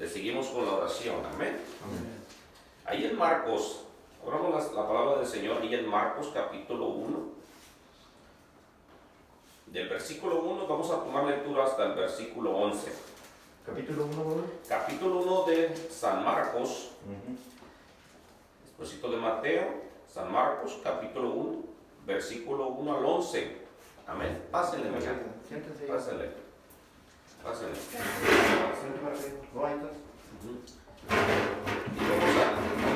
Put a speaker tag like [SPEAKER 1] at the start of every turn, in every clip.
[SPEAKER 1] Le seguimos con la oración. Amén.
[SPEAKER 2] Amén.
[SPEAKER 1] Ahí en Marcos, abramos la palabra del Señor, ahí en Marcos capítulo 1. Del versículo 1 vamos a tomar lectura hasta el versículo 11.
[SPEAKER 2] Capítulo 1, ¿verdad?
[SPEAKER 1] Capítulo 1 de San Marcos, despuésito de Mateo, San Marcos, capítulo 1, versículo 1 al 11. Amén. Pásenle, hermano.
[SPEAKER 2] Siéntense.
[SPEAKER 1] Pásenle. Pásenle.
[SPEAKER 2] Siéntense para arriba. No hay más.
[SPEAKER 1] Y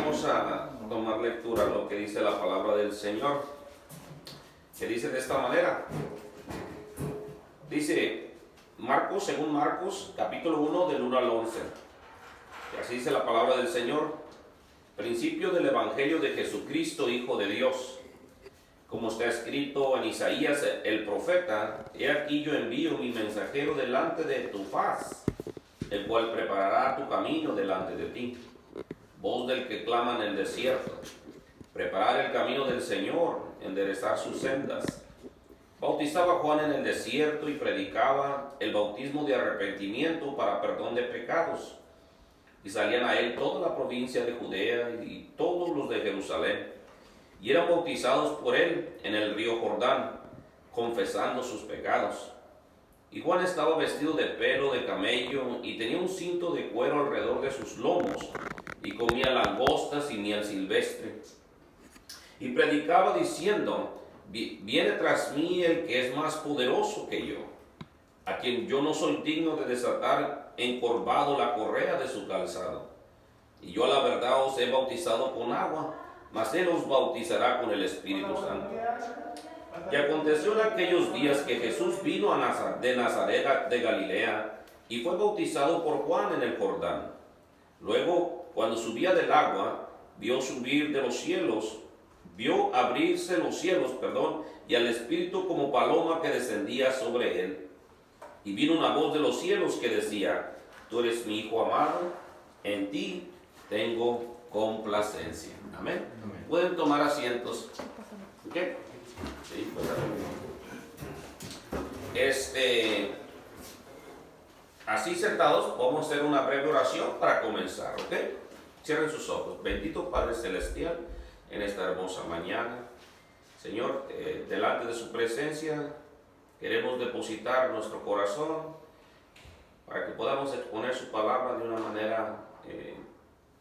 [SPEAKER 1] vamos a tomar lectura a lo que dice la palabra del Señor, que dice de esta manera. Dice Marcos, según Marcos, capítulo 1, del 1 al 11. Y así dice la palabra del Señor. Principio del Evangelio de Jesucristo, Hijo de Dios. Como está escrito en Isaías el profeta: he aquí yo envío mi mensajero delante de tu faz, el cual preparará tu camino delante de ti. Voz del que clama en el desierto: preparar el camino del Señor, enderezar sus sendas. Bautizaba Juan en el desierto y predicaba el bautismo de arrepentimiento para perdón de pecados. Y salían a él toda la provincia de Judea y todos los de Jerusalén, y eran bautizados por él en el río Jordán, confesando sus pecados. Y Juan estaba vestido de pelo de camello y tenía un cinto de cuero alrededor de sus lomos, y comía langostas y miel silvestre. Y predicaba diciendo: viene tras mí el que es más poderoso que yo, a quien yo no soy digno de desatar encorvado la correa de su calzado. Y yo a la verdad os he bautizado con agua, mas él os bautizará con el Espíritu Santo. Y aconteció en aquellos días que Jesús vino de Nazaret de Galilea y fue bautizado por Juan en el Jordán. Luego, cuando subía del agua, vio abrirse los cielos, y al Espíritu como paloma que descendía sobre él. Y vino una voz de los cielos que decía: tú eres mi Hijo amado, en ti tengo complacencia. Amén.
[SPEAKER 2] Amén.
[SPEAKER 1] Pueden tomar asientos. ¿Ok? Sí, pues, así sentados, vamos a hacer una breve oración para comenzar. ¿Ok? Cierren sus ojos. Bendito Padre Celestial, en esta hermosa mañana, Señor, delante de su presencia queremos depositar nuestro corazón para que podamos exponer su palabra de una manera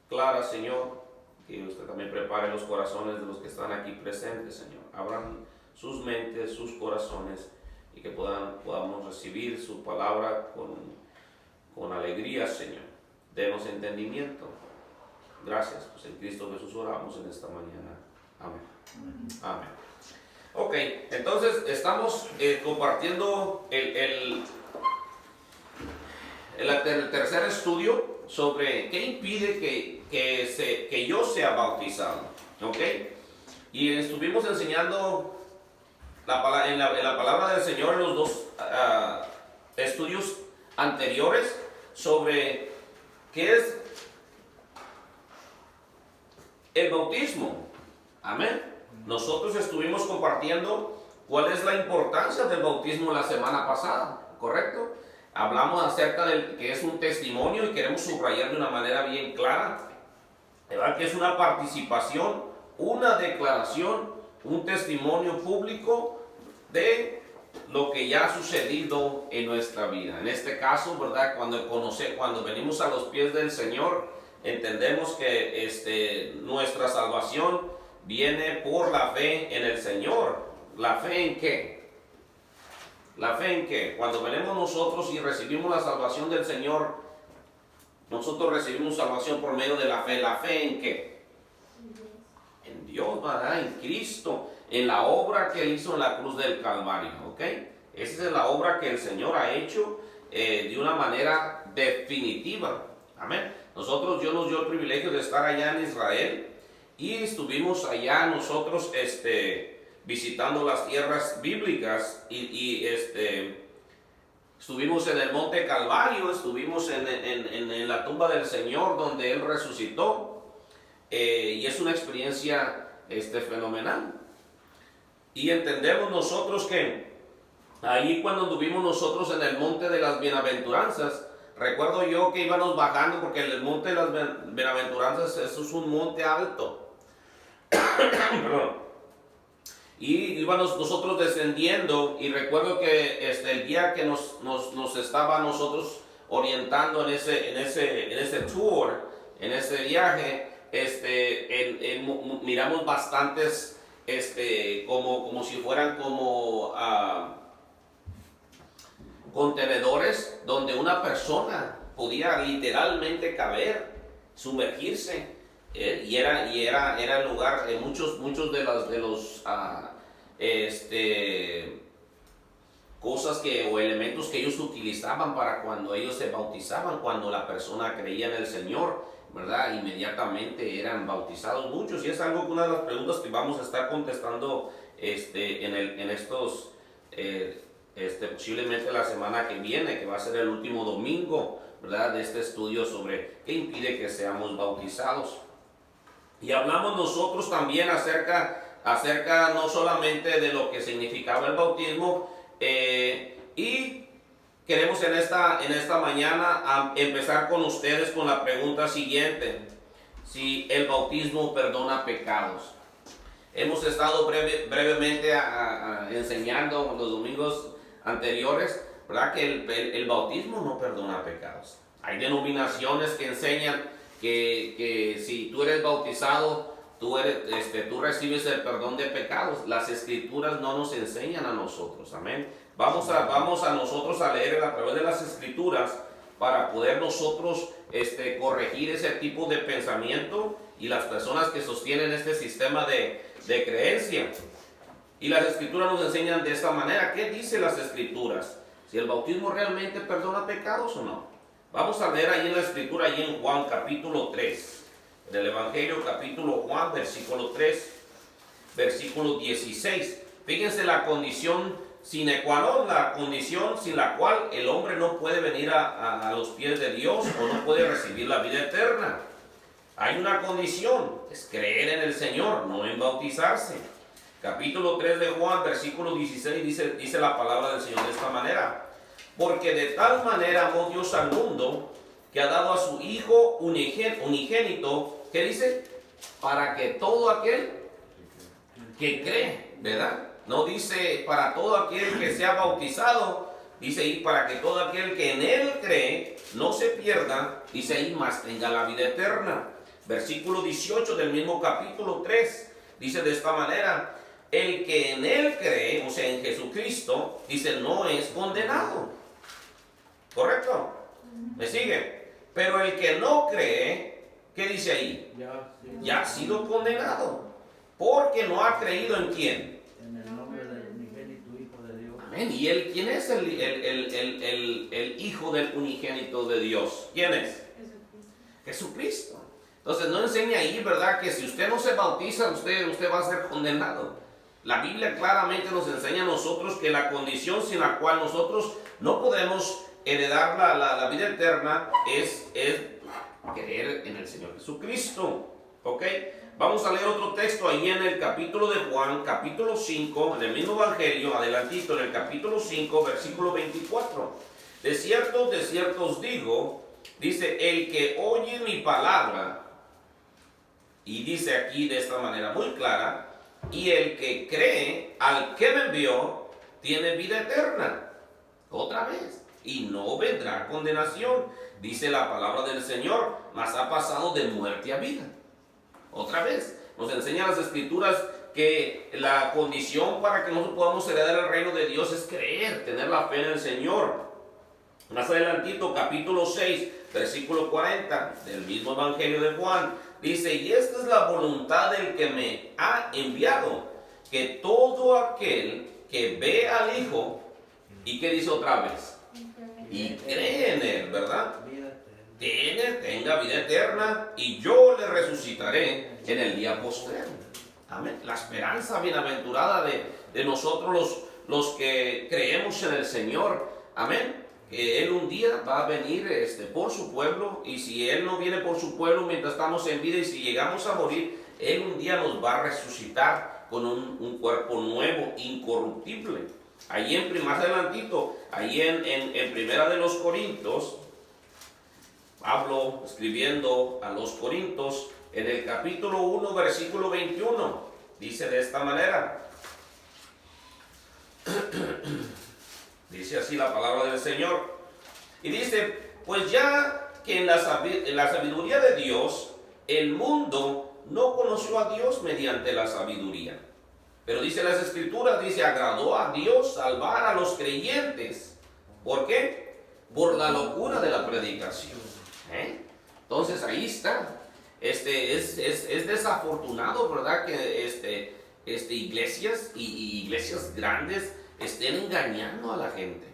[SPEAKER 1] clara, Señor. Que usted también prepare los corazones de los que están aquí presentes, Señor. Abran sus mentes, sus corazones, y que podamos recibir su palabra con alegría, Señor. Denos entendimiento. Gracias, pues en Cristo Jesús oramos en esta mañana. Amén. Amén. Ok, entonces estamos compartiendo el tercer estudio sobre qué impide que yo sea bautizado. Ok, y estuvimos enseñando en la palabra del Señor en los dos estudios anteriores sobre qué es el bautismo. Amén. Nosotros estuvimos compartiendo cuál es la importancia del bautismo la semana pasada, ¿correcto? Hablamos acerca de que es un testimonio y queremos subrayar de una manera bien clara, ¿verdad? Que es una participación, una declaración, un testimonio público de lo que ya ha sucedido en nuestra vida. En este caso, ¿verdad? Cuando venimos a los pies del Señor, entendemos que nuestra salvación viene por la fe en el Señor. ¿La fe en qué? ¿La fe en qué? Cuando venimos nosotros y recibimos la salvación del Señor, nosotros recibimos salvación por medio de la fe. ¿La fe en qué? En Dios, ¿verdad? En Cristo, en la obra que Él hizo en la cruz del Calvario, ¿ok? Esa es la obra que el Señor ha hecho de una manera definitiva. Amén. Dios nos dio el privilegio de estar allá en Israel, y estuvimos allá nosotros visitando las tierras bíblicas y estuvimos en el monte Calvario, estuvimos en la tumba del Señor donde Él resucitó, y es una experiencia fenomenal. Y entendemos nosotros que ahí, cuando estuvimos nosotros en el monte de las bienaventuranzas, recuerdo yo que íbamos bajando, porque el monte de las Bienaventuranzas, eso es un monte alto. Perdón. Y íbamos nosotros descendiendo, y recuerdo que el guía que nos estaba nosotros orientando en ese tour, en ese viaje, miramos bastantes, como si fueran como contenedores donde una persona podía literalmente caber, sumergirse. Y era el lugar de muchos de los cosas o elementos que ellos utilizaban para cuando ellos se bautizaban, cuando la persona creía en el Señor, ¿verdad? Inmediatamente eran bautizados muchos, y es algo que una de las preguntas que vamos a estar contestando en estos posiblemente la semana que viene, que va a ser el último domingo, ¿verdad? De este estudio sobre qué impide que seamos bautizados. Y hablamos nosotros también acerca no solamente de lo que significaba el bautismo, y queremos en esta mañana empezar con ustedes con la pregunta siguiente: si el bautismo perdona pecados. Hemos estado brevemente enseñando los domingos anteriores, ¿verdad?, que el bautismo no perdona pecados. Hay denominaciones que enseñan que si tú eres bautizado, tú recibes el perdón de pecados. Las escrituras no nos enseñan a nosotros, amén. Vamos a nosotros a leer a través de las escrituras para poder nosotros corregir ese tipo de pensamiento y las personas que sostienen este sistema de creencia. Y las escrituras nos enseñan de esta manera. ¿Qué dice las escrituras? Si el bautismo realmente perdona pecados o no. Vamos a leer ahí en la escritura, ahí en Juan capítulo 3, en el Evangelio capítulo Juan, versículo 3, versículo 16. Fíjense la condición sine qua non, la condición sin la cual el hombre no puede venir a los pies de Dios o no puede recibir la vida eterna. Hay una condición, es creer en el Señor, no en bautizarse. Capítulo 3 de Juan, versículo 16, dice la palabra del Señor de esta manera: porque de tal manera amó Dios al mundo, que ha dado a su Hijo unigénito, ¿qué dice? Para que todo aquel que cree, ¿verdad? No dice para todo aquel que sea bautizado, dice ahí para que todo aquel que en Él cree no se pierda, dice ahí, mas tenga la vida eterna. Versículo 18 del mismo capítulo 3, dice de esta manera: el que en Él cree, o sea, en Jesucristo, dice, no es condenado. ¿Correcto? ¿Me sigue? Pero el que no cree, ¿qué dice ahí? Ya ha sido condenado, porque no ha creído en quién.
[SPEAKER 3] En el nombre del unigénito Hijo de Dios.
[SPEAKER 1] Amén. ¿Y él quién es el Hijo del unigénito de Dios? ¿Quién es? Jesucristo. Entonces no enseña ahí, ¿verdad?, que si usted no se bautiza, usted va a ser condenado. La Biblia claramente nos enseña a nosotros que la condición sin la cual nosotros no podemos heredar la vida eterna es creer en el Señor Jesucristo. ¿Ok? Vamos a leer otro texto ahí en el capítulo de Juan, capítulo 5, en el mismo Evangelio, adelantito, en el capítulo 5, versículo 24. De cierto os digo, dice, el que oye mi palabra, y dice aquí de esta manera muy clara, y el que cree al que me envió, tiene vida eterna. Otra vez. Y no vendrá condenación, dice la palabra del Señor, mas ha pasado de muerte a vida. Otra vez, nos enseñan las escrituras que la condición para que nosotros podamos heredar el reino de Dios es creer, tener la fe en el Señor. Más adelantito, capítulo 6, versículo 40, del mismo Evangelio de Juan, dice, y esta es la voluntad del que me ha enviado, que todo aquel que ve al Hijo, y que dice otra vez, y cree en Él, ¿verdad?, tenga vida eterna, y yo le resucitaré en el día postrero. Amén. La esperanza bienaventurada de nosotros los que creemos en el Señor. Amén. Que Él un día va a venir por su pueblo, y si Él no viene por su pueblo mientras estamos en vida, y si llegamos a morir, Él un día nos va a resucitar con un cuerpo nuevo, incorruptible. Ahí más adelantito, ahí en Primera de los Corintios, Pablo escribiendo a los Corintios en el capítulo 1, versículo 21, dice de esta manera. Dice así la palabra del Señor. Y dice, pues ya que en la sabiduría de Dios, el mundo no conoció a Dios mediante la sabiduría. Pero dice las Escrituras, dice, agradó a Dios salvar a los creyentes. ¿Por qué? Por la locura de la predicación. Entonces ahí está. Es desafortunado, ¿verdad? Que iglesias y iglesias grandes estén engañando a la gente.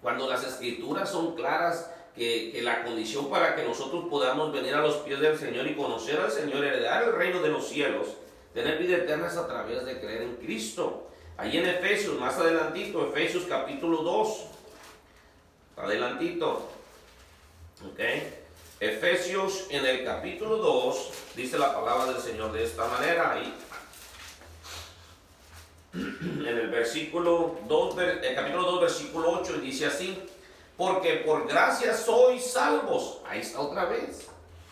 [SPEAKER 1] Cuando las Escrituras son claras que la condición para que nosotros podamos venir a los pies del Señor y conocer al Señor, heredar el reino de los cielos, tener vida eterna es a través de creer en Cristo. Ahí en Efesios, más adelantito, Efesios capítulo 2. Adelantito. Ok. Efesios en el capítulo 2, dice la palabra del Señor de esta manera. Ahí. En el versículo 2, el capítulo 2, versículo 8, dice así: porque por gracia sois salvos. Ahí está otra vez.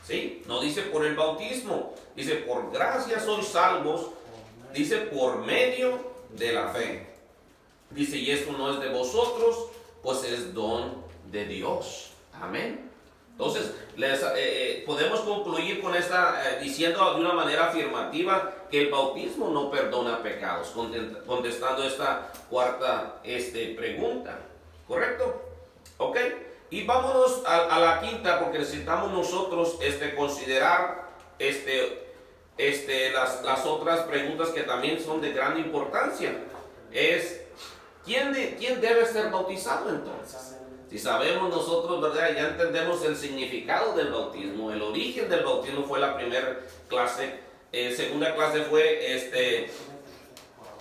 [SPEAKER 1] ¿Sí? No dice por el bautismo, dice por gracia sois salvos, dice por medio de la fe. Dice, y esto no es de vosotros, pues es don de Dios. Amén. Entonces, podemos concluir con esta, diciendo de una manera afirmativa que el bautismo no perdona pecados, contestando esta cuarta pregunta. ¿Correcto? ¿Ok? Y vámonos a la quinta, porque necesitamos nosotros considerar las otras preguntas que también son de gran importancia. Es, ¿quién debe ser bautizado entonces? Si sabemos nosotros, ¿verdad? Ya entendemos el significado del bautismo, el origen del bautismo fue la primera clase. Segunda clase fue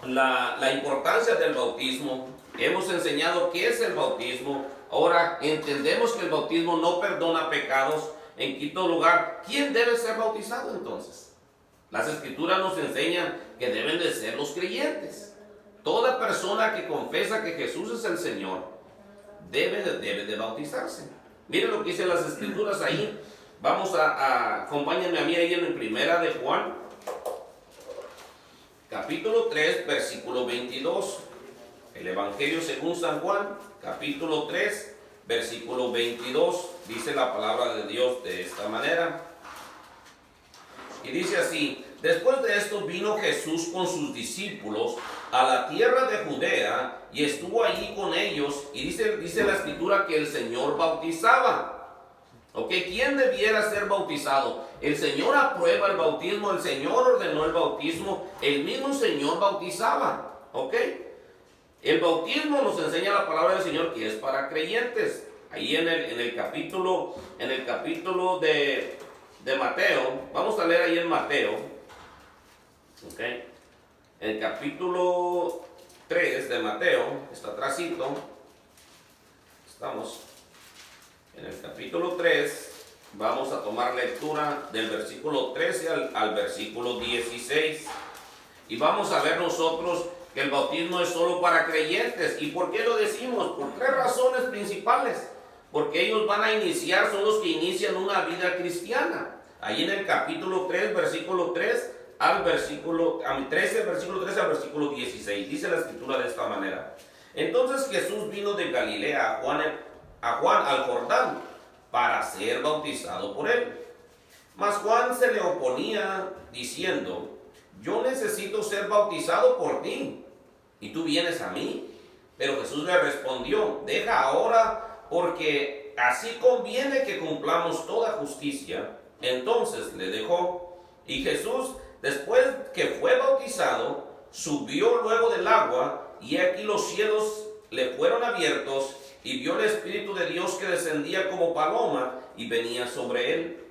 [SPEAKER 1] la importancia del bautismo. Hemos enseñado qué es el bautismo. Ahora entendemos que el bautismo no perdona pecados. En quinto lugar, ¿quién debe ser bautizado entonces? Las Escrituras nos enseñan que deben de ser los creyentes. Toda persona que confiesa que Jesús es el Señor debe de bautizarse. Miren lo que dicen las Escrituras ahí. Vamos acompáñenme a mí ahí en primera de Juan, capítulo 3, versículo 22. El Evangelio según San Juan, capítulo 3, versículo 22. Dice la palabra de Dios de esta manera. Y dice así: después de esto vino Jesús con sus discípulos a la tierra de Judea y estuvo allí con ellos. Y dice la Escritura que el Señor bautizaba. ¿Ok? ¿Quién debiera ser bautizado? El Señor aprueba el bautismo, el Señor ordenó el bautismo, el mismo Señor bautizaba. ¿Ok? El bautismo nos enseña la palabra del Señor que es para creyentes. Ahí en el capítulo de Mateo, vamos a leer ahí en Mateo, ¿ok? El capítulo 3 de Mateo, está atrásito, estamos en el capítulo 3, vamos a tomar lectura del versículo 13 al versículo 16, y vamos a ver nosotros que el bautismo es solo para creyentes. ¿Y por qué lo decimos? Por tres razones principales. Porque ellos van a iniciar, son los que inician una vida cristiana. Ahí en el capítulo 3, versículo 3 al versículo 13, versículo 13 al versículo 16. Dice la Escritura de esta manera: entonces Jesús vino de Galilea a Juan al Jordán para ser bautizado por él. Mas Juan se le oponía diciendo: yo necesito ser bautizado por ti, y tú vienes a mí. Pero Jesús le respondió: deja ahora, porque así conviene que cumplamos toda justicia. Entonces le dejó. Y Jesús, después que fue bautizado, subió luego del agua, y aquí los cielos le fueron abiertos, y vio el Espíritu de Dios que descendía como paloma y venía sobre él.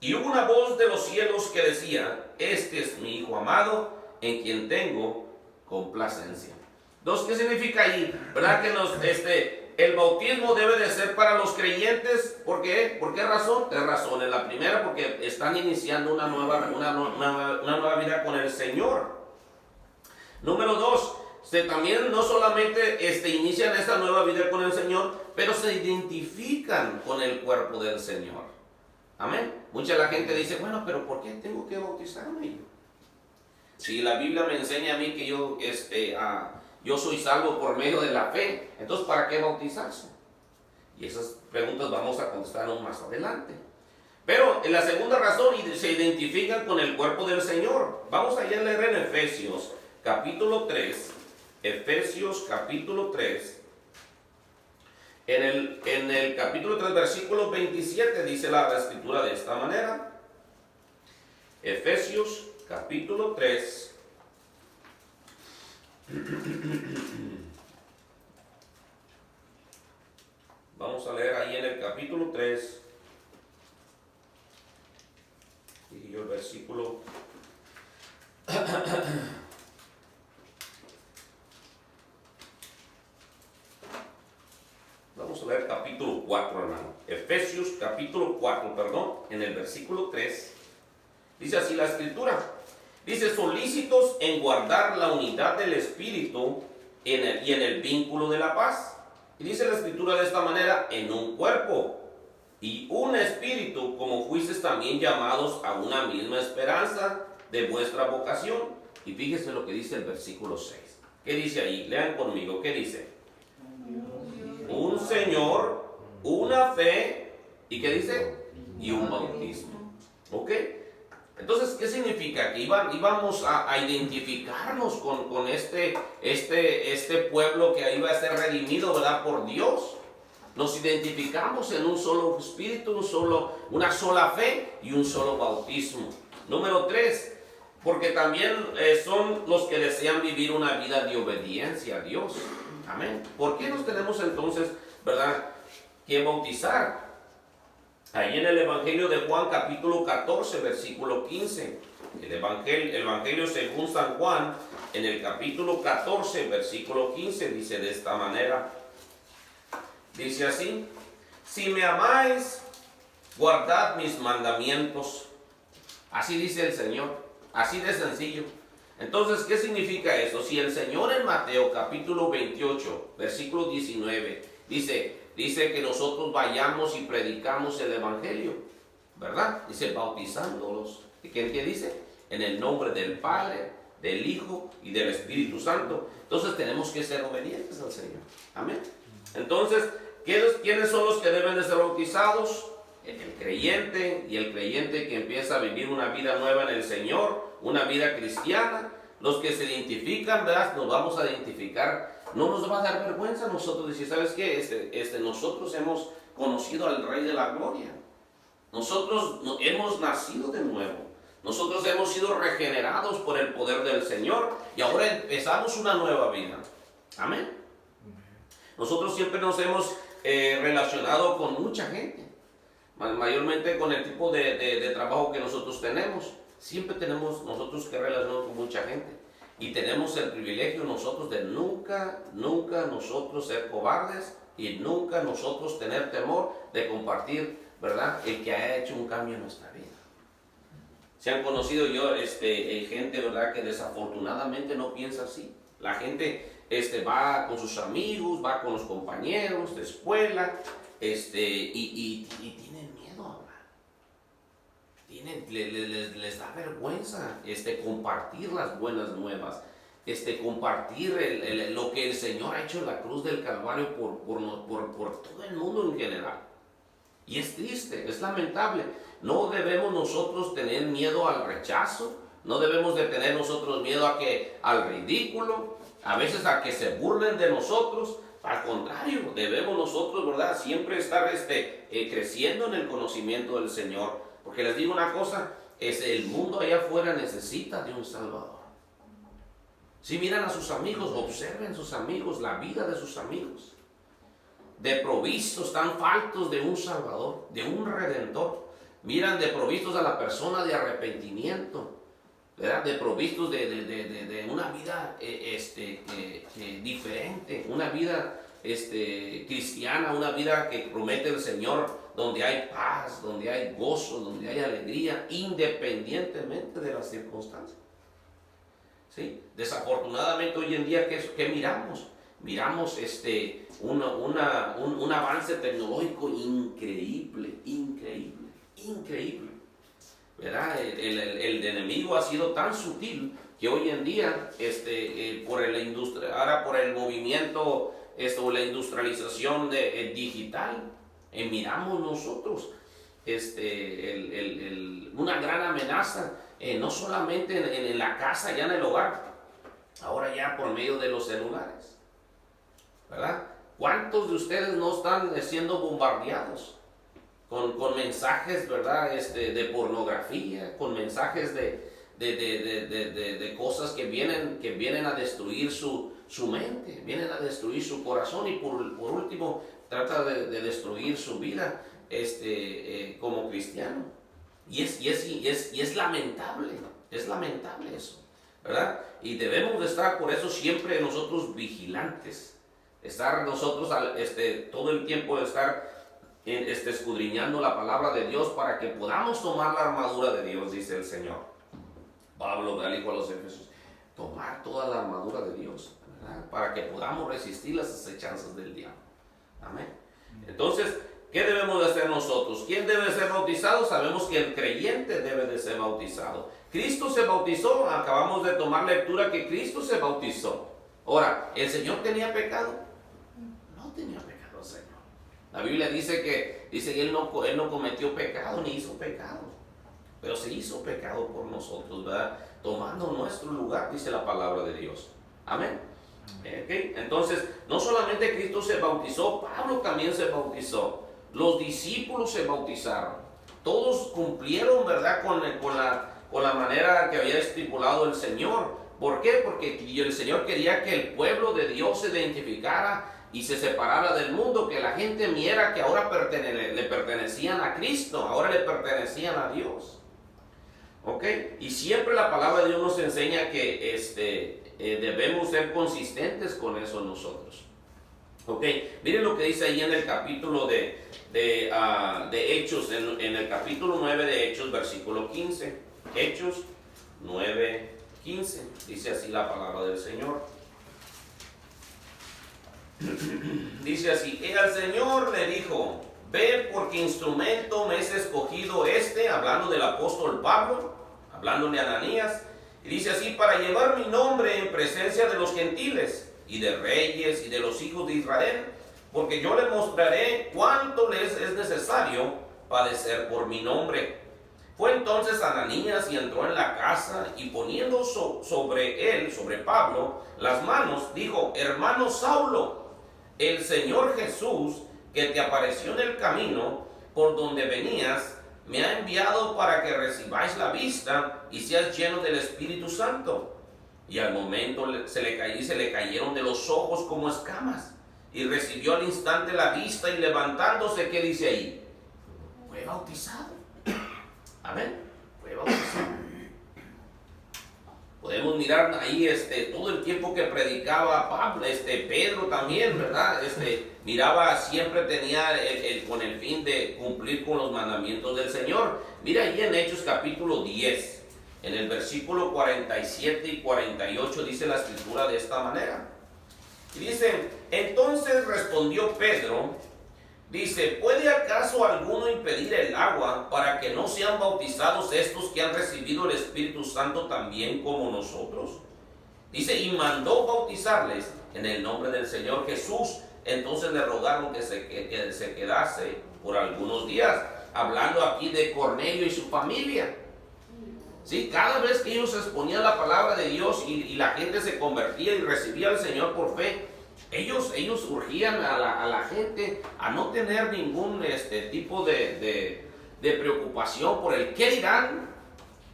[SPEAKER 1] Y hubo una voz de los cielos que decía: este es mi Hijo amado, en quien tengo complacencia. Entonces, ¿qué significa ahí? ¿Verdad que el bautismo debe de ser para los creyentes? ¿Por qué? ¿Por qué razón? Tres razones. La primera, porque están iniciando una nueva vida con el Señor. Número dos, también no solamente inician esta nueva vida con el Señor, pero se identifican con el cuerpo del Señor. Amén. Mucha de la gente dice, bueno, pero ¿por qué tengo que bautizarme yo? Si la Biblia me enseña a mí que yo soy salvo por medio de la fe, entonces ¿para qué bautizarse? Y esas preguntas vamos a contestar aún más adelante. Pero en la segunda razón, se identifican con el cuerpo del Señor. Vamos a leer en Efesios capítulo 3. Efesios capítulo 3. En el capítulo 3, versículo 27, dice la escritura de esta manera. Efesios capítulo 3. Vamos a leer ahí en el capítulo 3. Y yo el versículo. Vamos a leer capítulo 4, hermano. Efesios capítulo 4, perdón, en el versículo 3. Dice así la escritura. Dice, solícitos en guardar la unidad del Espíritu y en el vínculo de la paz. Y dice la escritura de esta manera, en un cuerpo y un espíritu, como fuisteis también llamados a una misma esperanza de vuestra vocación. Y fíjese lo que dice el versículo 6. ¿Qué dice ahí? Lean conmigo, ¿qué dice? Un Señor, una fe, ¿y qué dice? Y un bautismo. ¿Ok? Entonces, ¿qué significa? Que íbamos a identificarnos con este pueblo que iba a ser redimido, ¿verdad? Por Dios. Nos identificamos en un solo espíritu, una sola fe y un solo bautismo. Número 3, porque también son los que desean vivir una vida de obediencia a Dios. Amén. ¿Por qué nos tenemos entonces, verdad, que bautizar? Ahí en el Evangelio de Juan, capítulo 14, versículo 15. El Evangelio según San Juan, en el capítulo 14, versículo 15, dice de esta manera. Dice así, si me amáis, guardad mis mandamientos. Así dice el Señor, así de sencillo. Entonces, ¿qué significa eso? Si el Señor en Mateo capítulo 28, versículo 19, dice que nosotros vayamos y predicamos el Evangelio, ¿verdad? Dice, bautizándolos. ¿Qué dice? En el nombre del Padre, del Hijo y del Espíritu Santo. Entonces tenemos que ser obedientes al Señor. Amén. Entonces, ¿quiénes son los que deben de ser bautizados? El creyente, y el creyente que empieza a vivir una vida nueva en el Señor, una vida cristiana. Los que se identifican, ¿verdad? Nos vamos a identificar. No nos va a dar vergüenza a nosotros decir, ¿sabes qué? Nosotros hemos conocido al Rey de la Gloria. Nosotros hemos nacido de nuevo. Nosotros hemos sido regenerados por el poder del Señor y ahora empezamos una nueva vida. Amén. Nosotros siempre nos hemos relacionado con mucha gente, mayormente con el tipo de trabajo que nosotros tenemos. Siempre tenemos nosotros que relacionarnos con mucha gente y tenemos el privilegio nosotros de nunca nosotros ser cobardes y nunca nosotros tener temor de compartir, ¿verdad?, el que haya hecho un cambio en nuestra vida. Se han conocido yo gente, ¿verdad?, que desafortunadamente no piensa así. La gente va con sus amigos, va con los compañeros de escuela, y tienen miedo a hablar. Les da vergüenza compartir las buenas nuevas, compartir lo que el Señor ha hecho en la cruz del Calvario por todo el mundo en general. Y es triste, es lamentable. No debemos nosotros tener miedo al rechazo, no debemos de tener nosotros miedo al ridículo, a veces a que se burlen de nosotros. Al contrario, debemos nosotros, ¿verdad?, siempre estar creciendo en el conocimiento del Señor. Porque les digo una cosa, el mundo allá afuera necesita de un Salvador. Si miran a sus amigos, observen sus amigos, la vida de sus amigos. Deprovistos, tan faltos de un Salvador, de un Redentor. Miran deprovistos a la persona de arrepentimiento, ¿verdad? Deprovistos de una vida diferente, una vida cristiana, una vida que promete el Señor, donde hay paz, donde hay gozo, donde hay alegría, independientemente de las circunstancias. ¿sí? Desafortunadamente hoy en día, ¿qué miramos? Miramos un avance tecnológico increíble, ¿verdad? El enemigo ha sido tan sutil que hoy en día, por la industria, ahora por el movimiento, la industrialización digital, miramos nosotros una gran amenaza, no solamente en la casa, ya en el hogar, ahora ya por medio de los celulares, ¿verdad? ¿Cuántos de ustedes no están siendo bombardeados con mensajes, ¿verdad? De pornografía, con mensajes de cosas que vienen a destruir su mente, vienen a destruir su corazón y por último trata de destruir su vida como cristiano? Y es lamentable eso, ¿verdad? Y debemos de estar por eso siempre nosotros vigilantes, estar nosotros todo el tiempo de estar escudriñando la palabra de Dios para que podamos tomar la armadura de Dios, dice el Señor. Pablo le dijo a los Efesios, tomar toda la armadura de Dios, ¿verdad? Para que podamos resistir las acechanzas del diablo. Amén. Entonces, ¿qué debemos de hacer nosotros? ¿Quién debe ser bautizado? Sabemos que el creyente debe de ser bautizado. Cristo se bautizó, acabamos de tomar lectura que Cristo se bautizó. Ahora, ¿el Señor tenía pecado? No tenía pecado el Señor. La Biblia dice que él no cometió pecado ni hizo pecado, pero se hizo pecado por nosotros, ¿verdad? Tomando nuestro lugar, dice la palabra de Dios. Amén. Okay. Entonces, no solamente Cristo se bautizó, Pablo también se bautizó. Los discípulos se bautizaron. Todos cumplieron, ¿verdad? Con la manera que había estipulado el Señor. ¿Por qué? Porque el Señor quería que el pueblo de Dios se identificara y se separara del mundo, que la gente viera que ahora le pertenecían a Cristo, ahora le pertenecían a Dios. ¿Ok? Y siempre la palabra de Dios nos enseña que debemos ser consistentes con eso nosotros. ¿Ok? Miren lo que dice ahí en el capítulo de Hechos, en el capítulo 9 de Hechos, versículo 15. Hechos 9, 15. Dice así la palabra del Señor. Dice así: y al Señor le dijo, ve porque instrumento me es escogido hablando del apóstol Pablo, hablándole a Ananías, y dice así, para llevar mi nombre en presencia de los gentiles y de reyes y de los hijos de Israel, porque yo le mostraré cuánto les es necesario padecer por mi nombre. Fue entonces Ananías y entró en la casa, y poniendo sobre él, sobre Pablo, las manos, dijo: hermano Saulo, el Señor Jesús, que te apareció en el camino por donde venías, me ha enviado para que recibáis la vista y seas lleno del Espíritu Santo. Y al momento se le cayeron de los ojos como escamas, y recibió al instante la vista, y levantándose, ¿qué dice ahí? Fue bautizado. Amén. Fue bautizado. Podemos mirar ahí todo el tiempo que predicaba Pablo, Pedro también, ¿verdad? Miraba, siempre tenía con el fin de cumplir con los mandamientos del Señor. Mira ahí en Hechos capítulo 10, en el versículo 47 y 48 dice la escritura de esta manera. Y dice: entonces respondió Pedro, dice: ¿puede acaso alguno impedir el agua para que no sean bautizados estos que han recibido el Espíritu Santo también como nosotros? Dice: y mandó bautizarles en el nombre del Señor Jesús. Entonces le rogaron que se quedase por algunos días, hablando aquí de Cornelio y su familia. ¿Sí? Cada vez que ellos exponían la palabra de Dios y la gente se convertía y recibía al Señor por fe, ellos urgían a la gente a no tener ningún tipo de preocupación por el qué dirán,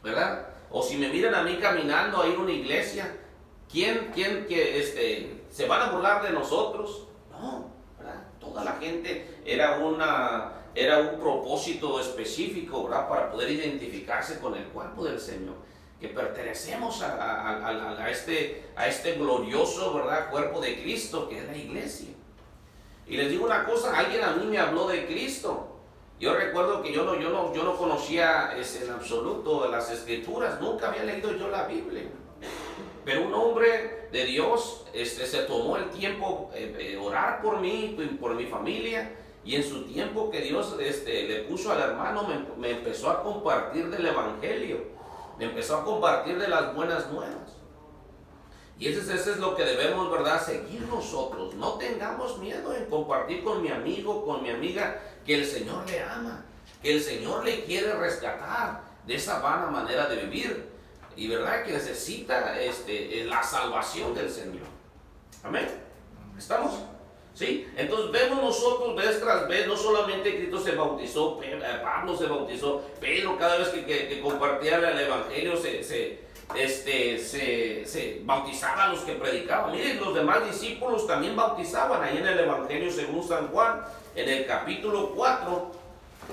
[SPEAKER 1] ¿verdad? O si me miran a mí caminando a ir a una iglesia, ¿quién que se van a burlar de nosotros? No, ¿verdad? Toda la gente era un propósito específico, ¿verdad? Para poder identificarse con el cuerpo del Señor, que pertenecemos a este glorioso, ¿verdad?, cuerpo de Cristo, que es la iglesia. Y les digo una cosa, alguien a mí me habló de Cristo. Yo recuerdo que yo no conocía en absoluto las Escrituras, nunca había leído yo la Biblia. Pero un hombre de Dios se tomó el tiempo orar por mí, por mi familia, y en su tiempo que Dios le puso al hermano, me empezó a compartir del evangelio, me empezó a compartir de las buenas nuevas. Y eso es lo que debemos, ¿verdad?, seguir nosotros. No tengamos miedo en compartir con mi amigo, con mi amiga, que el Señor le ama, que el Señor le quiere rescatar de esa vana manera de vivir, y verdad que necesita la salvación del Señor. Amén. ¿Estamos? ¿Sí? Entonces vemos nosotros vez tras vez, no solamente Cristo se bautizó, Pablo se bautizó, Pedro cada vez que compartía el evangelio se bautizaba a los que predicaban. Miren, los demás discípulos también bautizaban ahí en el evangelio según San Juan, en el capítulo 4,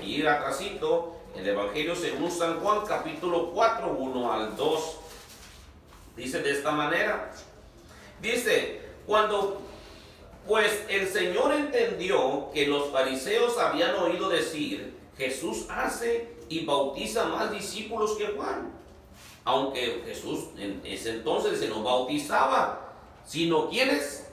[SPEAKER 1] y atrasito, el evangelio según San Juan, capítulo 4, 1 al 2, dice de esta manera, dice, cuando pues el Señor entendió que los fariseos habían oído decir, Jesús hace y bautiza más discípulos que Juan, aunque Jesús en ese entonces se no bautizaba, sino ¿quiénes?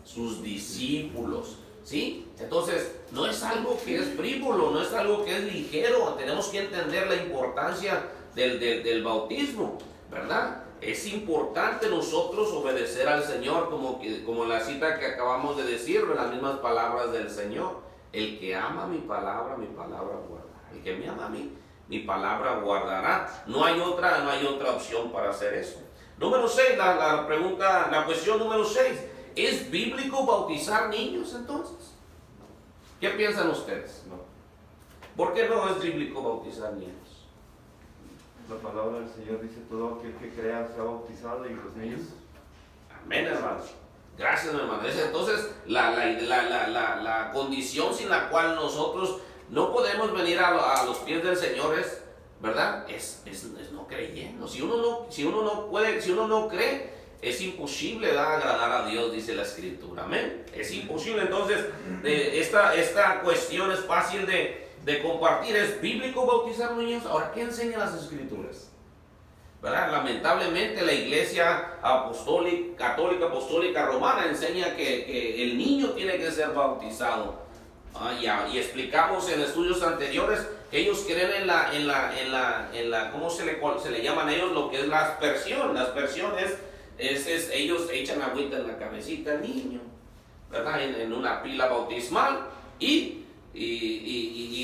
[SPEAKER 1] Sus discípulos, ¿sí? Entonces no es algo que es frívolo, no es algo que es ligero, tenemos que entender la importancia del bautismo, ¿verdad? Es importante nosotros obedecer al Señor, como la cita que acabamos de decir, las mismas palabras del Señor. El que ama mi palabra guardará. El que me ama a mí, mi palabra guardará. No hay otra opción para hacer eso. Número 6, la cuestión número 6. ¿Es bíblico bautizar niños entonces? ¿Qué piensan ustedes? No. ¿Por qué no es bíblico bautizar niños?
[SPEAKER 2] La palabra del Señor dice, todo aquel que crea sea bautizado, y los niños.
[SPEAKER 1] Amén, hermanos. Gracias, hermano. Entonces, la condición sin la cual nosotros no podemos venir a los pies del Señor es, ¿verdad? Es no creyendo. Si uno no cree, es imposible agradar a Dios, dice la Escritura. Amén. Es imposible. Entonces, esta cuestión es fácil de compartir. ¿Es bíblico bautizar niños? Ahora, ¿qué enseñan las Escrituras? ¿Verdad? Lamentablemente la Iglesia católica apostólica romana enseña que el niño tiene que ser bautizado. Y explicamos en estudios anteriores que ellos creen en la ¿cómo se le llaman ellos? Lo que es la aspersión. La aspersión es ellos echan agüita en la cabecita al niño, ¿verdad? En una pila bautismal, y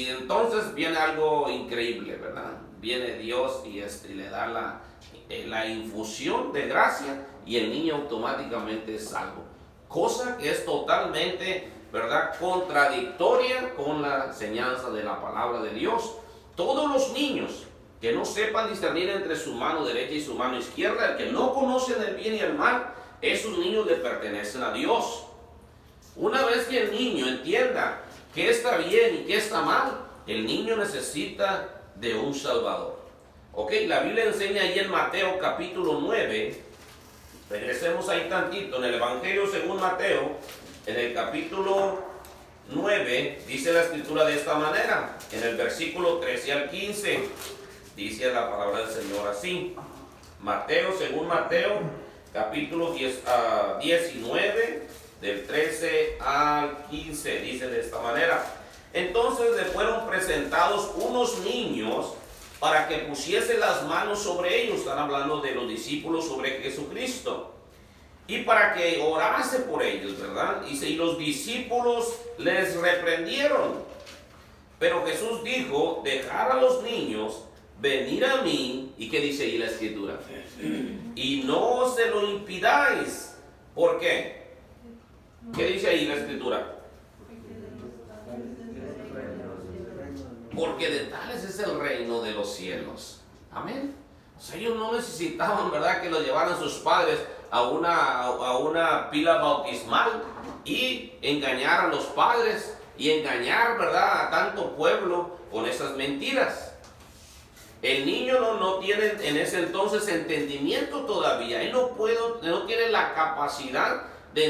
[SPEAKER 1] entonces viene algo increíble, ¿verdad? Viene Dios y le da la infusión de gracia, y el niño automáticamente es salvo. Cosa que es totalmente, ¿verdad?, contradictoria con la enseñanza de la palabra de Dios. Todos los niños que no sepan discernir entre su mano derecha y su mano izquierda, el que no conocen el bien y el mal, esos niños le pertenecen a Dios. Una vez que el niño entienda qué está bien y qué está mal, el niño necesita de un Salvador. Ok, la Biblia enseña ahí en Mateo capítulo 9, regresemos ahí tantito, en el Evangelio según Mateo, en el capítulo 9, dice la Escritura de esta manera, en el versículo 13 al 15, dice la palabra del Señor así. Mateo, según Mateo, capítulo 19, del 13 al 15, dice de esta manera. Entonces le fueron presentados unos niños para que pusiese las manos sobre ellos. Están hablando de los discípulos sobre Jesucristo. Y para que orase por ellos, ¿verdad? Y los discípulos les reprendieron. Pero Jesús dijo, dejad a los niños venir a mí. ¿Y qué dice ahí la Escritura? Y no se lo impidáis. ¿Por qué? ¿Qué dice ahí la Escritura? Porque de tales es el reino de los cielos. Amén. O sea, ellos no necesitaban, ¿verdad?, que los llevaran sus padres a una pila bautismal y engañar a los padres y engañar, ¿verdad?, a tanto pueblo con esas mentiras. El niño no tiene en ese entonces entendimiento todavía. Él no tiene la capacidad de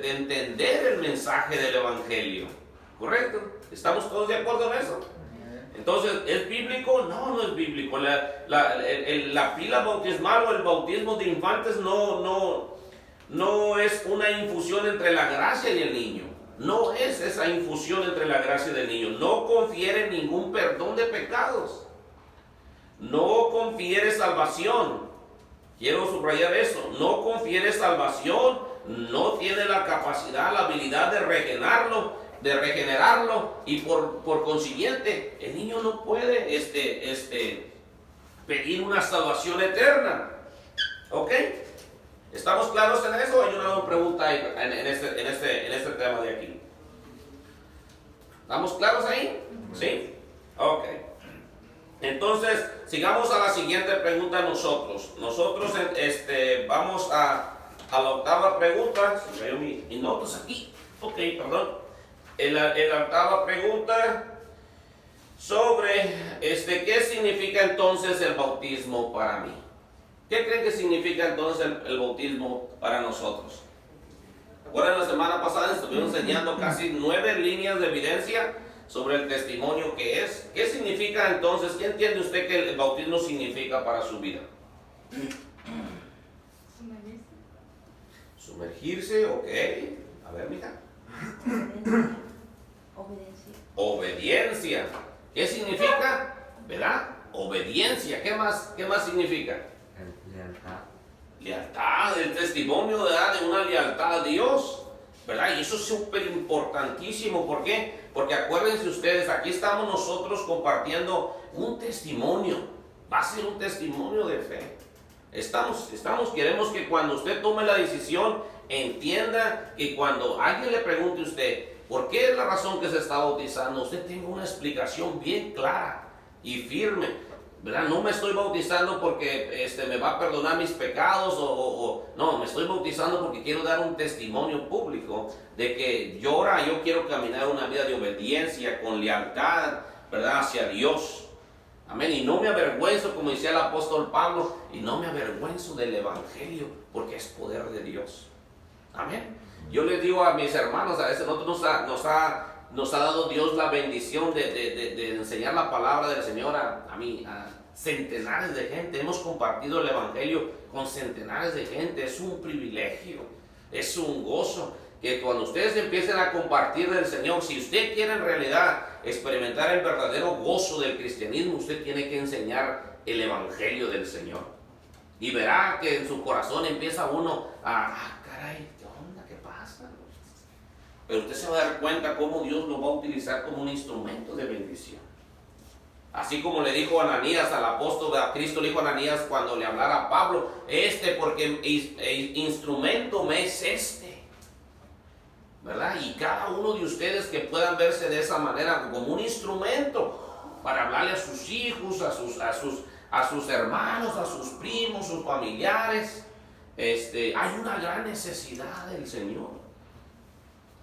[SPEAKER 1] entender el mensaje del Evangelio. ¿Correcto? ¿Estamos todos de acuerdo en eso? Entonces, ¿es bíblico? No, no es bíblico. La pila bautismal o el bautismo de infantes no es una infusión entre la gracia y el niño. No es esa infusión entre la gracia y el niño. No confiere ningún perdón de pecados. No confiere salvación. Quiero subrayar eso. No confiere salvación. No tiene la capacidad, la habilidad de regenerarlo, y por consiguiente el niño no puede pedir una salvación eterna. ¿Ok? ¿Estamos claros en eso? Hay una pregunta ahí en este tema de aquí. ¿Estamos claros ahí? ¿Sí? Ok. Entonces, sigamos a la siguiente pregunta nosotros. Nosotros vamos a la octava pregunta. Se me cayó mis notas aquí. Ok, perdón. En la octava pregunta sobre qué significa entonces el bautismo para mí. ¿Qué creen que significa entonces el bautismo para nosotros? Bueno, la semana pasada estuvimos enseñando casi 9 líneas de evidencia sobre el testimonio que es. ¿Qué significa entonces? ¿Qué entiende usted que el bautismo significa para su vida? Sumergirse, ok. A ver, mija. Obediencia. ¿Qué significa? ¿Verdad? Obediencia. ¿Qué más significa? Lealtad, el testimonio de una lealtad a Dios, ¿verdad? Y eso es súper importantísimo. ¿Por qué? Porque acuérdense ustedes, aquí estamos nosotros compartiendo un testimonio. Va a ser un testimonio de fe. Queremos que cuando usted tome la decisión, entienda que cuando alguien le pregunte a usted por qué es la razón que se está bautizando, usted tenga una explicación bien clara y firme, ¿verdad? No me estoy bautizando porque me va a perdonar mis pecados no, me estoy bautizando porque quiero dar un testimonio público de que yo quiero caminar una vida de obediencia con lealtad, ¿verdad? Hacia Dios. Amén. Y no me avergüenzo, como decía el apóstol Pablo, y no me avergüenzo del evangelio porque es poder de Dios. Amén. Yo les digo a mis hermanos, a veces nosotros nos ha dado Dios la bendición de enseñar la palabra del Señor a centenares de gente. Hemos compartido el evangelio con centenares de gente. Es un privilegio, es un gozo que cuando ustedes empiecen a compartir del Señor, si usted quiere en realidad experimentar el verdadero gozo del cristianismo, usted tiene que enseñar el evangelio del Señor. Y verá que en su corazón empieza uno caray, ¿qué onda? ¿Qué pasa? Pero usted se va a dar cuenta cómo Dios lo va a utilizar como un instrumento de bendición. Así como le dijo Ananías al apóstol, Cristo le dijo a Ananías cuando le hablara a Pablo, porque instrumento me es ¿verdad? Y cada uno de ustedes que puedan verse de esa manera como un instrumento para hablarle a sus hijos, a sus hermanos, a sus primos, sus familiares. Hay una gran necesidad del Señor.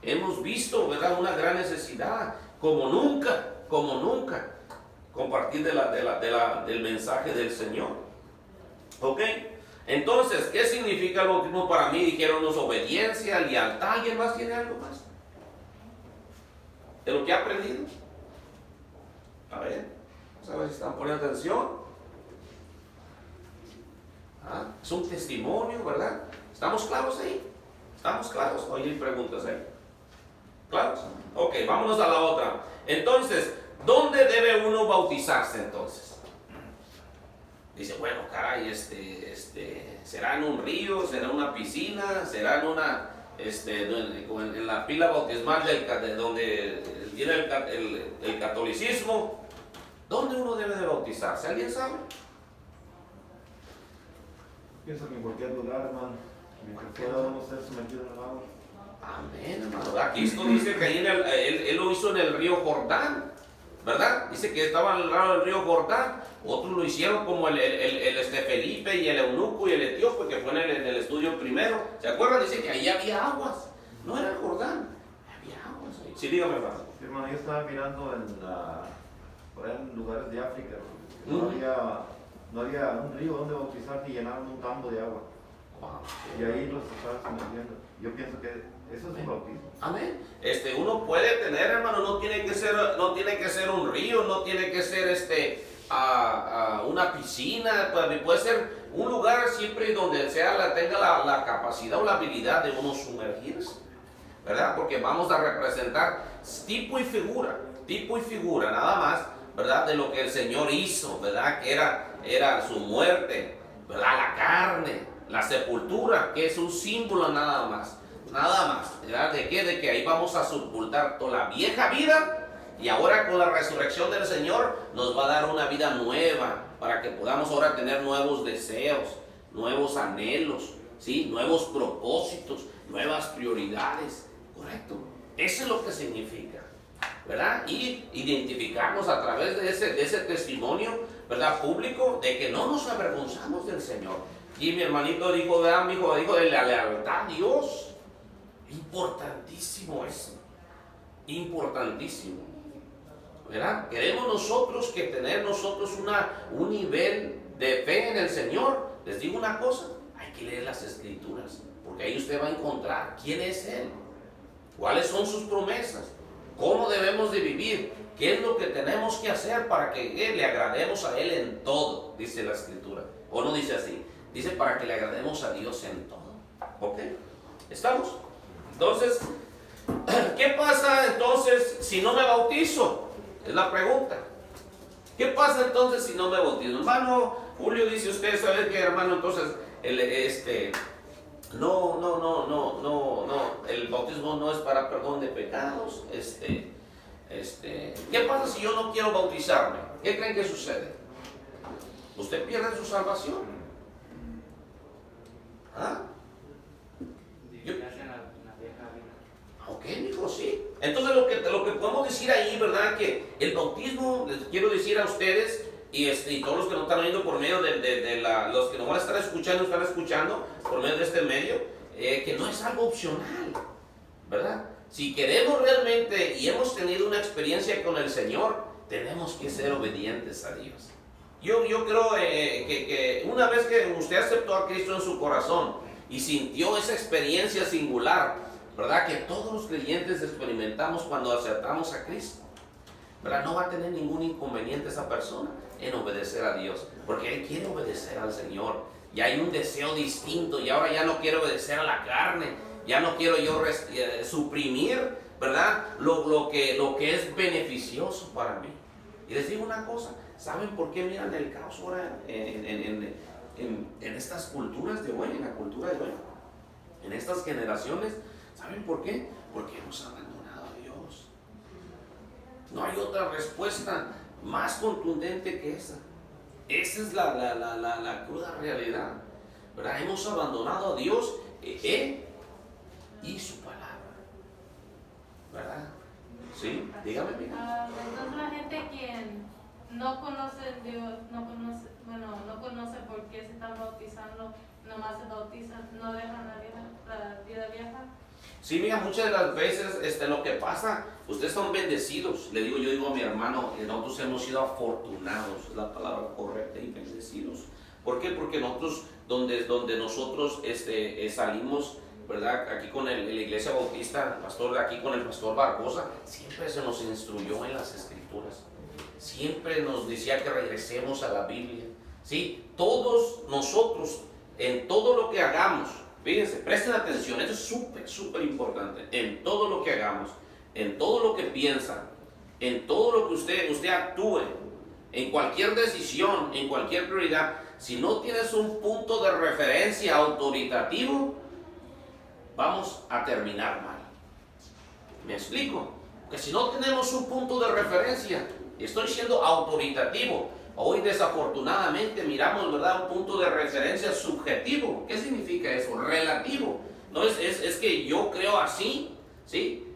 [SPEAKER 1] Hemos visto, ¿verdad? Una gran necesidad, como nunca, compartir del mensaje del Señor. ¿Ok? Entonces, ¿qué significa el bautismo para mí? Dijeron obediencia, lealtad. ¿Alguien más tiene algo más de lo que ha aprendido? A ver, vamos a ver si están poniendo atención. Es un testimonio, ¿verdad? ¿Estamos claros ahí? ¿Estamos claros? Oye, hay preguntas ahí. ¿Claros? Ok, vámonos a la otra. Entonces, ¿dónde debe uno bautizarse entonces? Dice, bueno, caray, ¿será en un río? ¿Será en una piscina? ¿Será en una, en la pila bautismal de donde viene el catolicismo? ¿Dónde uno debe de bautizarse? ¿Alguien sabe?
[SPEAKER 2] Pienso que en cualquier lugar, hermano, mientras podamos ser sometidos al agua.
[SPEAKER 1] Amén, hermano. Aquí esto dice que ahí él lo hizo en el río Jordán, ¿verdad? Dice que estaba al lado del río Jordán. Otros lo hicieron como el Felipe y el eunuco y el etíope, que fue en el estudio primero. ¿Se acuerdan? Dice que ahí había aguas. No era el Jordán, había aguas ahí. Sí, dígame, hermano.
[SPEAKER 2] Sí, hermano, yo estaba mirando por ahí en lugares de África. No había un río donde bautizar ni llenar un tambo de agua. Y ahí los estaba sumergiendo. Yo pienso que eso es un bautismo.
[SPEAKER 1] Amén. Uno puede tener, hermano, no tiene que ser un río, no tiene que ser una piscina, puede ser un lugar siempre donde tenga la capacidad o la habilidad de uno sumergirse, ¿verdad? Porque vamos a representar tipo y figura nada más, ¿verdad? De lo que el Señor hizo, ¿verdad? Que era su muerte, ¿verdad? La carne, la sepultura, que es un símbolo nada más, ¿verdad? ¿De qué? De que ahí vamos a sepultar toda la vieja vida. Y ahora con la resurrección del Señor nos va a dar una vida nueva para que podamos ahora tener nuevos deseos, nuevos anhelos, ¿sí? Nuevos propósitos, nuevas prioridades, ¿correcto? Eso es lo que significa, ¿verdad? Y identificarnos a través de ese testimonio, ¿verdad? Público, de que no nos avergonzamos del Señor. Y mi hermanito dijo, ¿verdad? Mi hijo dijo de la lealtad a Dios. Importantísimo eso, importantísimo. ¿Verdad? Queremos nosotros tener un nivel de fe en el Señor. Les digo una cosa, hay que leer las Escrituras, porque ahí usted va a encontrar quién es Él, cuáles son sus promesas, cómo debemos de vivir, qué es lo que tenemos que hacer para que le agrademos a Él en todo, dice la Escritura. O no dice así, dice para que le agrademos a Dios en todo. ¿Ok? ¿Estamos? Entonces, ¿qué pasa entonces si no me bautizo? Es la pregunta. ¿Qué pasa entonces si no me bautizo? Hermano Julio dice, usted sabe que, hermano, entonces el bautismo no es para perdón de pecados. ¿Qué pasa si yo no quiero bautizarme? ¿Qué creen que sucede? ¿Usted pierde su salvación? ¿Ah? Ok, mijo, sí. Entonces lo que podemos decir ahí, ¿verdad? Que el bautismo, les quiero decir a ustedes y todos los que nos están oyendo por medio los que nos van a estar escuchando por medio de este medio, que no es algo opcional, ¿verdad? Si queremos realmente y hemos tenido una experiencia con el Señor, tenemos que ser obedientes a Dios. Yo creo que una vez que usted aceptó a Cristo en su corazón y sintió esa experiencia singular, ¿verdad? Que todos los creyentes experimentamos cuando aceptamos a Cristo, ¿verdad? No va a tener ningún inconveniente esa persona en obedecer a Dios, porque él quiere obedecer al Señor. Y hay un deseo distinto, y ahora ya no quiero obedecer a la carne, ya no quiero yo suprimir, ¿verdad? Lo que es beneficioso para mí. Y les digo una cosa, ¿saben por qué miran el caos ahora en estas culturas de hoy, en la cultura de hoy, en estas generaciones? ¿Saben por qué? Porque hemos abandonado a Dios. No hay otra respuesta más contundente que esa. Esa es la cruda realidad, ¿verdad? Hemos abandonado a Dios, Él y su palabra, ¿verdad? ¿Sí? Dígame, mira.
[SPEAKER 4] Entonces la gente quien no conoce a Dios, no conoce por qué se están bautizando, nomás se bautizan, no dejan la vida vieja.
[SPEAKER 1] Sí, mira, muchas de las veces lo que pasa, ustedes son bendecidos. Yo digo a mi hermano, que nosotros hemos sido afortunados, es la palabra correcta, y bendecidos. ¿Por qué? Porque nosotros, donde nosotros salimos, ¿verdad? Aquí con la iglesia bautista, aquí con el pastor Barbosa, siempre se nos instruyó en las Escrituras. Siempre nos decía que regresemos a la Biblia. ¿Sí? Todos nosotros, en todo lo que hagamos, fíjense, presten atención, esto es súper importante. En todo lo que hagamos, en todo lo que piensan, en todo lo que usted actúe, en cualquier decisión, en cualquier prioridad, si no tienes un punto de referencia autoritativo, vamos a terminar mal. ¿Me explico? Que si no tenemos un punto de referencia, estoy siendo autoritativo. Hoy desafortunadamente miramos, ¿verdad?, un punto de referencia subjetivo. ¿Qué significa eso? Relativo. No es que yo creo así, ¿sí?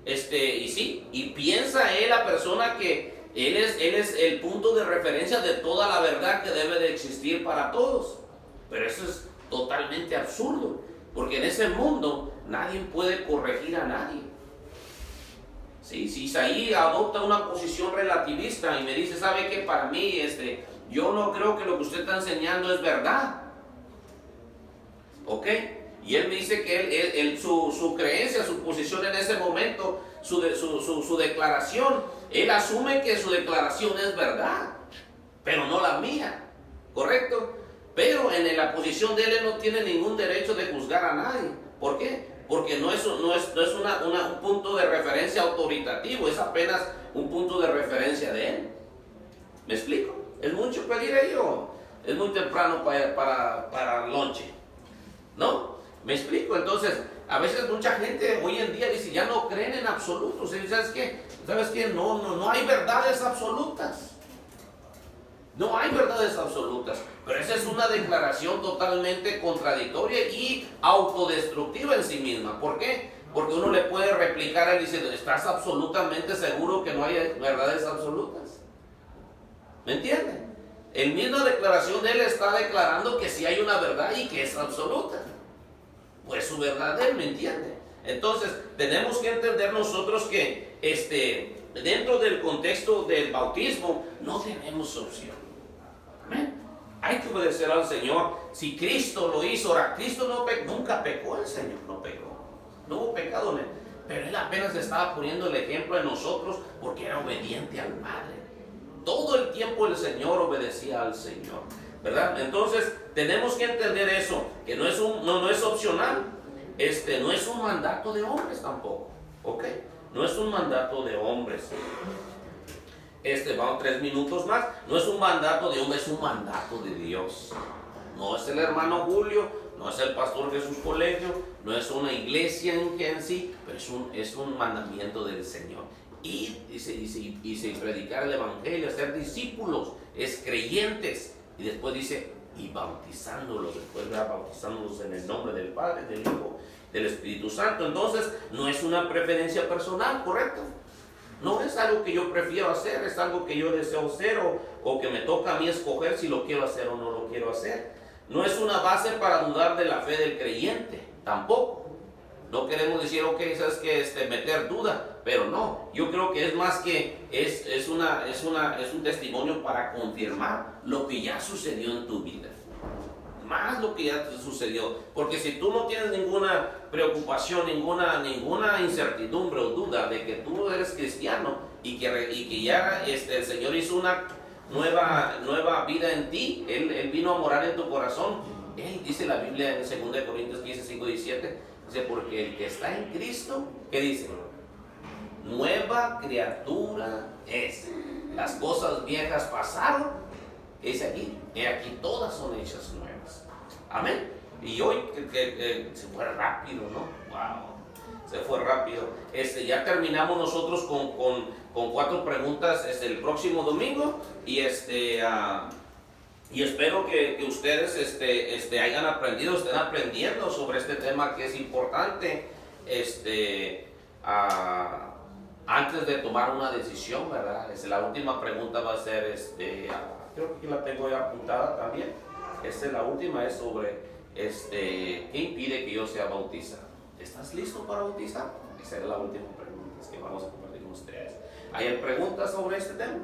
[SPEAKER 1] Y piensa la persona que él es el punto de referencia de toda la verdad que debe de existir para todos. Pero eso es totalmente absurdo, porque en ese mundo nadie puede corregir a nadie. ¿Sí? Si Isaí adopta una posición relativista y me dice, ¿sabe qué? Para mí, yo no creo que lo que usted está enseñando es verdad. ¿Ok? Y él me dice que su creencia, su posición en ese momento, su declaración, él asume que su declaración es verdad, pero no la mía, ¿correcto? Pero en la posición de él no tiene ningún derecho de juzgar a nadie. ¿Por qué? Porque no es un punto de referencia autoritativo, es apenas un punto de referencia de él. ¿Me explico? ¿Es mucho pedir ello? Es muy temprano para lonche, ¿no? ¿Me explico? Entonces, a veces mucha gente hoy en día dice, ya no creen en absolutos. ¿Sabes qué? ¿Sabes qué? No hay verdades absolutas. No hay verdades absolutas. Pero esa es una declaración totalmente contradictoria y autodestructiva en sí misma. ¿Por qué? Porque uno le puede replicar a él diciendo, ¿estás absolutamente seguro que no hay verdades absolutas? ¿Me entienden? En misma declaración de él está declarando que sí hay una verdad y que es absoluta. Pues su verdad él, ¿me entiende? Entonces, tenemos que entender nosotros que dentro del contexto del bautismo no tenemos opción. ¿Amén? Hay que obedecer al Señor. Si Cristo lo hizo, ahora Cristo nunca pecó, el Señor no pecó. No hubo pecado en él. Pero él apenas estaba poniendo el ejemplo en nosotros porque era obediente al Padre. Todo el tiempo el Señor obedecía al Señor, ¿verdad? Entonces tenemos que entender eso, que no es opcional, no es un mandato de hombres tampoco, ¿ok? No es un mandato de hombres. Vamos 3 minutos más. No es un mandato de hombres, es un mandato de Dios. No es el hermano Julio, no es el pastor Jesús Colegio, no es una iglesia en sí, pero es un mandamiento del Señor. Y predicar el evangelio, ser discípulos, es creyentes. Y después dice, y bautizándolos, después bautizándolos en el nombre del Padre, del Hijo, del Espíritu Santo. Entonces, no es una preferencia personal, ¿correcto? No es algo que yo prefiero hacer, es algo que yo deseo hacer o que me toca a mí escoger si lo quiero hacer o no lo quiero hacer. No es una base para dudar de la fe del creyente, tampoco. No queremos decir, ok, sabes que meter duda, pero no. Yo creo que es más que es un testimonio para confirmar lo que ya sucedió en tu vida. Más lo que ya te sucedió. Porque si tú no tienes ninguna preocupación, ninguna incertidumbre o duda de que tú eres cristiano y que ya el Señor hizo una nueva vida en ti, Él vino a morar en tu corazón. Él dice la Biblia en 2 Corintios 15, 5 y 7, dice, porque el que está en Cristo, ¿qué dice? Nueva criatura es. Las cosas viejas pasaron, ¿qué dice aquí? Y aquí todas son hechas nuevas. Amén. Y hoy se fue rápido, ¿no? Wow. Se fue rápido. Ya terminamos nosotros con 4 preguntas el próximo domingo. Y y espero que ustedes hayan aprendido, estén aprendiendo sobre este tema que es importante antes de tomar una decisión, ¿verdad? La última pregunta va a ser, creo que aquí la tengo ya apuntada también. La última es sobre, ¿qué impide que yo sea bautizado? ¿Estás listo para bautizar? Esa es la última pregunta que vamos a compartir con ustedes. ¿Hay preguntas sobre este tema?